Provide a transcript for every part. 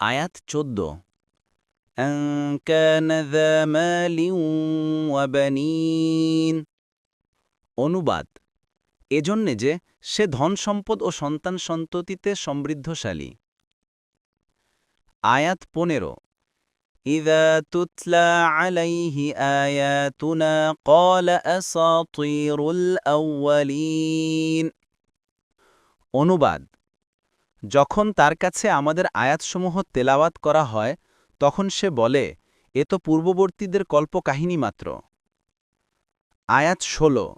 আয়াত ১৪ أن كان ذا مال وبنين অনুবাদ এজন্যে যে সে ধন সম্পদ ও সন্তান সন্ততিতে সমৃদ্ধশালী আয়াত ১৫ إذا تتلى عليه آياتنا قال أساطير الأولين অনুবাদ যখন তার কাছে আমাদের আয়াতসমূহ তেলাওয়াত করা হয় তখন সে বলে এ তো পূর্ববর্তীদের কল্পকাহিনী মাত্র আয়াত ১৬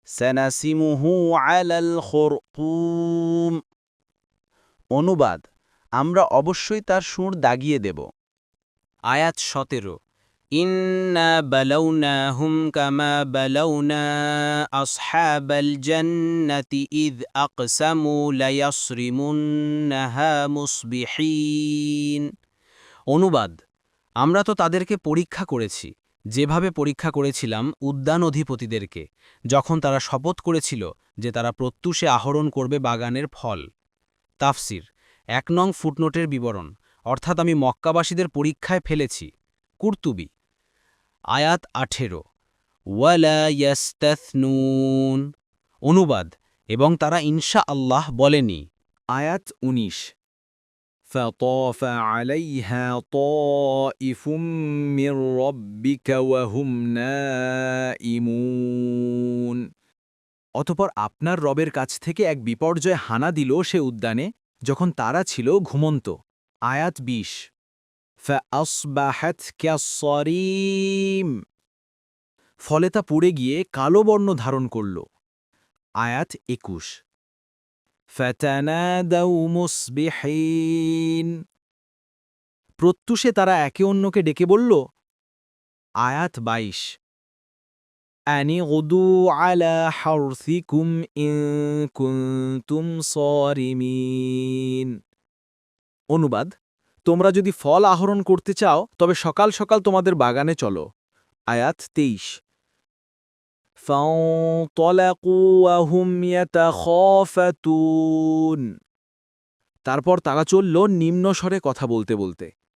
সানাসিমুহু আলাল খুরকুম অনুবাদ আমরা অবশ্যই তার সুর দাগিয়ে দেব আয়াত ১৭ ইন্না বালাউনাহুম কামা বালাউনা আসহাবাল জান্নাতি ইয আকসামু লায়াসরিমুন্নাহা মুসবিহিন অনুবাদ আমরা তো তাদেরকে পরীক্ষা করেছি যেভাবে পরীক্ষা করেছিলাম উদ্যান অধিপতিদেরকে যখন তারা শপথ করেছিল যে তারা প্রত্যুষে আহরণ করবে বাগানের ফল তাফসির ১ নং ফুটনোটের বিবরণ অর্থাৎ আমি মক্কাবাসীদের পরীক্ষায় ফেলেছি কুরতুবি আয়াত ১৮ ওয়ালা ইয়াস্তাথনুন অনুবাদ এবং তারা ইনশা আল্লাহ বলেনি আয়াত ১৯ فطاف عليها طائف من ربك وهم نائمون অতঃপর আপনার রবের কাছ থেকে এক বিপর্যয় হানা দিল সে উদ্যানে যখন তারা ছিল ঘুমন্ত আয়াত ২০ فأصبحت كالصريم ফলে তা পুড়ে গিয়ে কালো বর্ণ ধারণ করল আয়াত ২১ فَتَنَادَوْا مُصْبِحِينَ প্রত্যুষে তারা একে অন্যকে ডেকে বলল আয়াত ২২ أَنِ اغْدُوا عَلَى حَرْثِكُمْ إِن كُنتُمْ صَارِمِينَ অনুবাদ তোমরা যদি ফল আহরণ করতে চাও তবে সকাল সকাল তোমাদের বাগানে চলো আয়াত ২৩ فانطلقوا وهم يتخافتون তারপর তারা চলল নিম্ন স্বরে কথা বলতে বলতে